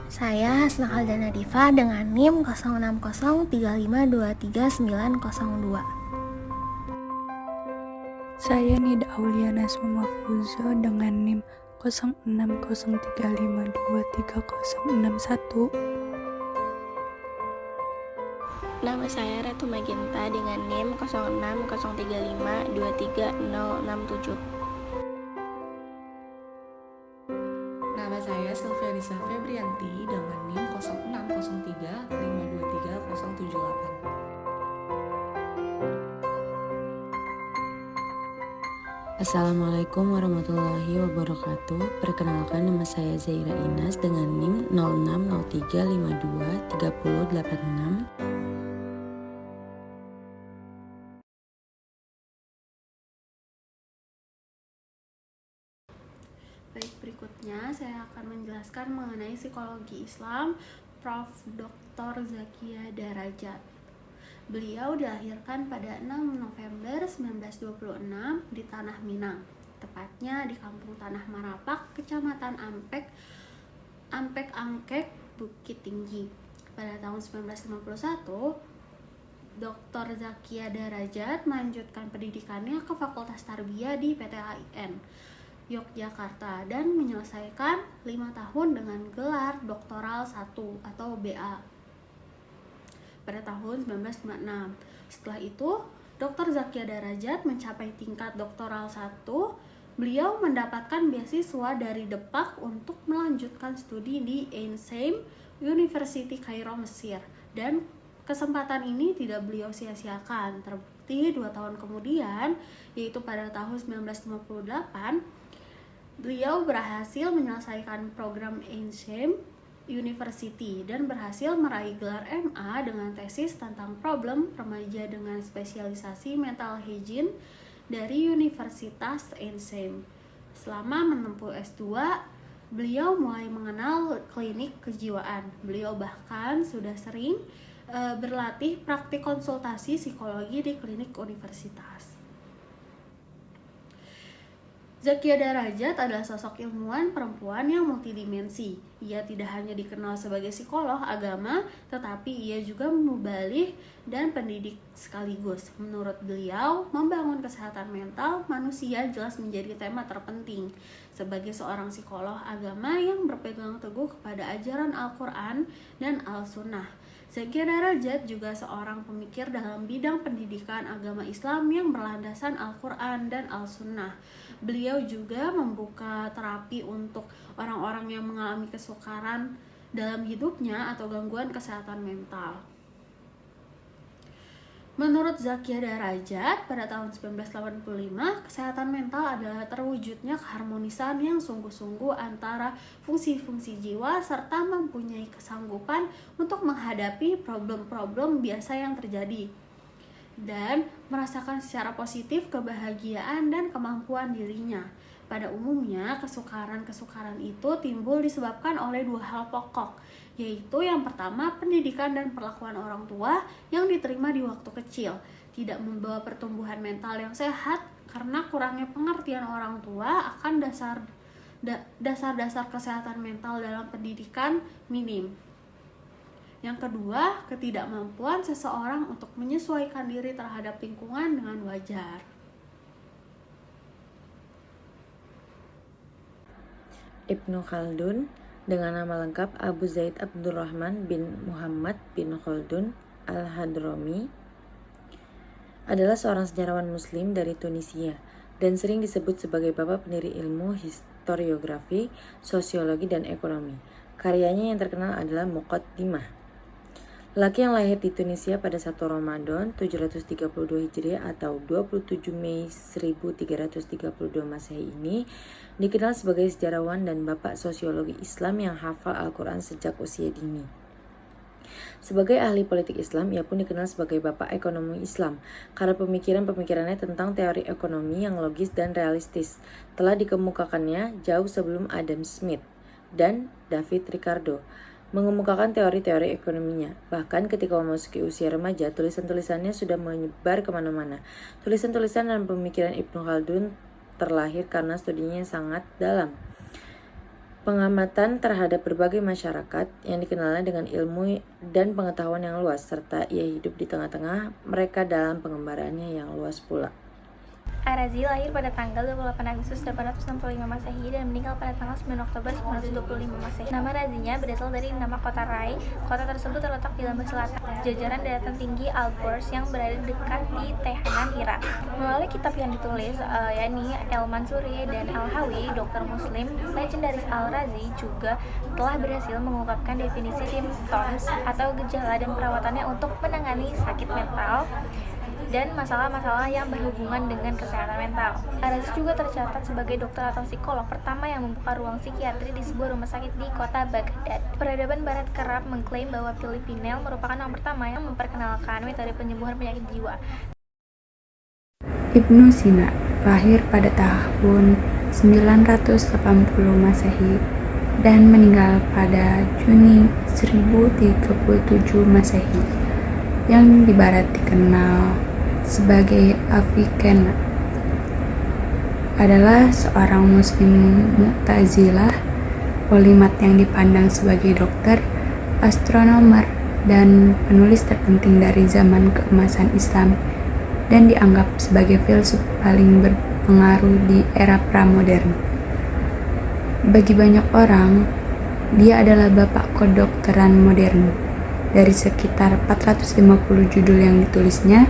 Saya Hasna Aldana Diva dengan NIM 0603523902. Saya Nida Auliana Sumafuzo dengan NIM 0603523061. Nama saya Ratu Magenta dengan NIM 0603523067. Nama saya Sylvianisa Febrianti dengan NIM 0603523078. Assalamualaikum warahmatullahi wabarakatuh. Perkenalkan, nama saya Zaira Inas dengan NIM 0603523086. Baik, berikutnya saya akan menjelaskan mengenai psikologi Islam Prof. Dr. Zakia Darajat. Beliau dilahirkan pada 6 November 1926 di Tanah Minang, tepatnya di Kampung Tanah Marapak, Kecamatan Ampek-Angkek, Bukit Tinggi. Pada tahun 1951, Dr. Zakia Darajat melanjutkan pendidikannya ke Fakultas Tarbiyah di PTAIN Yogyakarta dan menyelesaikan 5 tahun dengan gelar doktoral 1 atau BA pada tahun 1956. Setelah itu, Dr. Zakia Darajat mencapai tingkat doktoral 1. Beliau mendapatkan beasiswa dari Depak untuk melanjutkan studi di Ain Shams University Kairo, Mesir, dan kesempatan ini tidak beliau sia-siakan. Terbukti 2 tahun kemudian, yaitu pada tahun 1958, beliau berhasil menyelesaikan program Ain Shams University dan berhasil meraih gelar MA dengan tesis tentang problem remaja dengan spesialisasi mental hygiene dari Universitas Ain Shams. Selama menempuh S2, beliau mulai mengenal klinik kejiwaan. Beliau bahkan sudah sering berlatih praktik konsultasi psikologi di klinik universitas. Zakia Darajat adalah sosok ilmuwan perempuan yang multidimensi. Ia tidak hanya dikenal sebagai psikolog agama, tetapi ia juga muballigh dan pendidik sekaligus. Menurut beliau, membangun kesehatan mental manusia jelas menjadi tema terpenting. Sebagai seorang psikolog agama yang berpegang teguh kepada ajaran Al-Quran dan Al-Sunnah, Zakia Darajat juga seorang pemikir dalam bidang pendidikan agama Islam yang berlandasan Al-Quran dan Al-Sunnah. Beliau juga membuka terapi untuk orang-orang yang mengalami kesukaran dalam hidupnya atau gangguan kesehatan mental. Menurut Zakia Darajat, pada tahun 1985, kesehatan mental adalah terwujudnya keharmonisan yang sungguh-sungguh antara fungsi-fungsi jiwa serta mempunyai kesanggupan untuk menghadapi problem-problem biasa yang terjadi dan merasakan secara positif kebahagiaan dan kemampuan dirinya. Pada umumnya, kesukaran-kesukaran itu timbul disebabkan oleh 2 hal pokok, yaitu yang pertama, pendidikan dan perlakuan orang tua yang diterima di waktu kecil tidak membawa pertumbuhan mental yang sehat karena kurangnya pengertian orang tua akan dasar-dasar kesehatan mental dalam pendidikan minim. Yang kedua, ketidakmampuan seseorang untuk menyesuaikan diri terhadap lingkungan dengan wajar. Ibnu Khaldun dengan nama lengkap Abu Zaid Abdurrahman bin Muhammad bin Khaldun Al-Hadrami adalah seorang sejarawan muslim dari Tunisia dan sering disebut sebagai bapak pendiri ilmu historiografi, sosiologi, dan ekonomi. Karyanya yang terkenal adalah Muqaddimah. Laki yang lahir di Tunisia pada 1 Ramadan 732 Hijriah atau 27 Mei 1332 Masehi ini dikenal sebagai sejarawan dan bapak sosiologi Islam yang hafal Al-Quran sejak usia dini. Sebagai ahli politik Islam, ia pun dikenal sebagai bapak ekonomi Islam karena pemikiran-pemikirannya tentang teori ekonomi yang logis dan realistis telah dikemukakannya jauh sebelum Adam Smith dan David Ricardo mengemukakan teori-teori ekonominya. Bahkan ketika memasuki usia remaja, tulisan-tulisannya sudah menyebar kemana-mana. Tulisan-tulisan dan pemikiran Ibnu Khaldun terlahir karena studinya yang sangat dalam. pengamatan terhadap berbagai masyarakat yang dikenalnya dengan ilmu dan pengetahuan yang luas, serta ia hidup di tengah-tengah mereka dalam pengembaraan yang luas pula. Ar-Razi lahir pada tanggal 28 Agustus 865 Masehi dan meninggal pada tanggal 9 Oktober 925 Masehi. Nama Razinya berasal dari nama kota Rai. Kota tersebut terletak di Lembah Selatan, jajaran daratan tinggi Alborz yang berada dekat di Teheran, Iran. Melalui kitab yang ditulis, yakni El-Mansuri dan Al-Hawi, dokter muslim legendaris Al-Razi juga telah berhasil mengungkapkan definisi symptoms atau gejala dan perawatannya untuk menangani sakit mental dan masalah-masalah yang berhubungan dengan kesehatan mental. Ar-Razi juga tercatat sebagai dokter atau psikolog pertama yang membuka ruang psikiatri di sebuah rumah sakit di kota Baghdad. Peradaban Barat kerap mengklaim bahwa Filipinel merupakan orang pertama yang memperkenalkan metode penyembuhan penyakit jiwa. Ibnu Sina lahir pada tahun 980 Masehi dan meninggal pada Juni 1037 Masehi, yang di barat dikenal sebagai Avicenna. Adalah seorang muslim Mu'tazilah, polimat yang dipandang sebagai dokter, astronomer, dan penulis terpenting dari zaman keemasan Islam, dan dianggap sebagai filsuf paling berpengaruh di era pramodern. Bagi banyak orang, dia adalah bapak kedokteran modern. Dari sekitar 450 judul yang ditulisnya,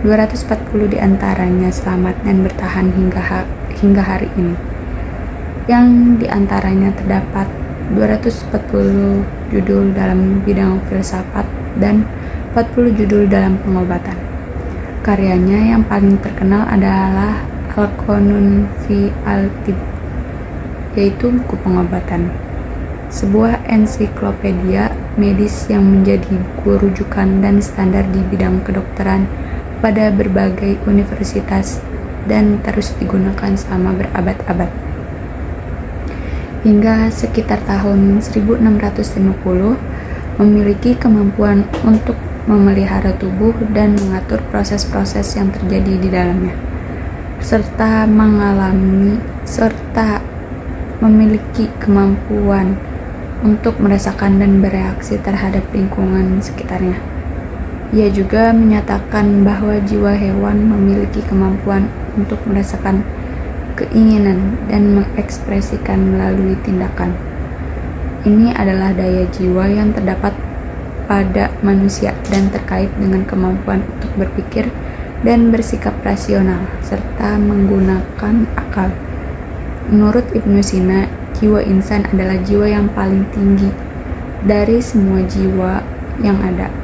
240 diantaranya selamat dan bertahan hingga hari ini. Yang diantaranya terdapat 240 judul dalam bidang filsafat dan 40 judul dalam pengobatan. Karyanya yang paling terkenal adalah Al-Qanun fi al-Tibb, yaitu buku pengobatan, sebuah ensiklopedia medis yang menjadi buku rujukan dan standar di bidang kedokteran pada berbagai universitas dan terus digunakan selama berabad-abad. Hingga sekitar tahun 1650, memiliki kemampuan untuk memelihara tubuh dan mengatur proses-proses yang terjadi di dalamnya, serta memiliki kemampuan untuk merasakan dan bereaksi terhadap lingkungan sekitarnya. Ia juga menyatakan bahwa jiwa hewan memiliki kemampuan untuk merasakan keinginan dan mengekspresikan melalui tindakan. Ini adalah daya jiwa yang terdapat pada manusia dan terkait dengan kemampuan untuk berpikir dan bersikap rasional serta menggunakan akal. Menurut Ibnu Sina, jiwa insan adalah jiwa yang paling tinggi dari semua jiwa yang ada,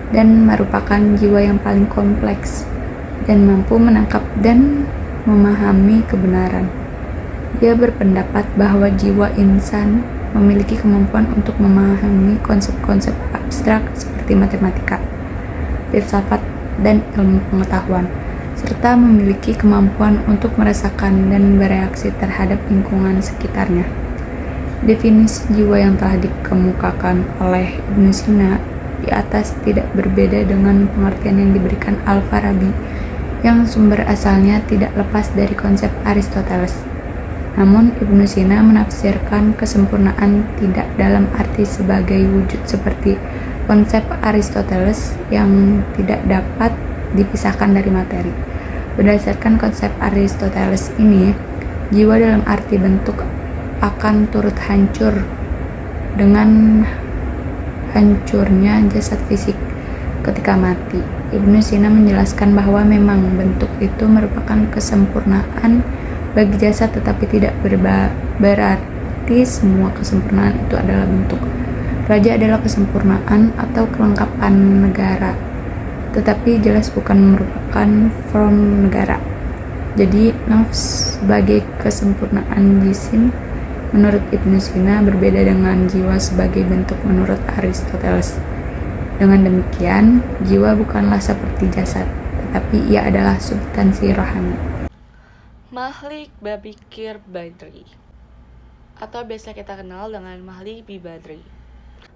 dan merupakan jiwa yang paling kompleks dan mampu menangkap dan memahami kebenaran. Ia berpendapat bahwa jiwa insan memiliki kemampuan untuk memahami konsep-konsep abstrak seperti matematika, filsafat, dan ilmu pengetahuan, serta memiliki kemampuan untuk merasakan dan bereaksi terhadap lingkungan sekitarnya. Definisi jiwa yang telah dikemukakan oleh Ibnu Sina di atas tidak berbeda dengan pengertian yang diberikan Al-Farabi, yang sumber asalnya tidak lepas dari konsep Aristoteles. Namun Ibnu Sina menafsirkan kesempurnaan tidak dalam arti sebagai wujud seperti konsep Aristoteles yang tidak dapat dipisahkan dari materi. Berdasarkan konsep Aristoteles ini, jiwa dalam arti bentuk akan turut hancur dengan hancurnya jasad fisik ketika mati. Ibnu Sina menjelaskan bahwa memang bentuk itu merupakan kesempurnaan bagi jasad, tetapi tidak berarti semua kesempurnaan itu adalah bentuk. Raja adalah kesempurnaan atau kelengkapan negara, tetapi jelas bukan merupakan form negara. Jadi nafs sebagai kesempurnaan jisim menurut Ibnu Sina berbeda dengan jiwa sebagai bentuk menurut Aristoteles. Dengan demikian, jiwa bukanlah seperti jasad, tetapi ia adalah substansi rohani. Mahlik Babikir Badri, atau biasa kita kenal dengan Mahlik Bibadri.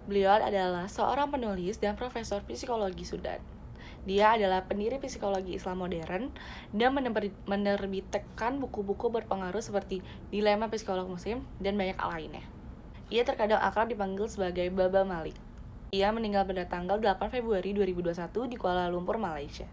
Beliau adalah seorang penulis dan profesor psikologi Sudan. Dia adalah pendiri psikologi Islam modern dan menerbitkan buku-buku berpengaruh seperti Dilema Psikolog Muslim dan banyak lainnya. Ia terkadang akrab dipanggil sebagai Baba Malik. Ia meninggal pada tanggal 8 Februari 2021 di Kuala Lumpur, Malaysia.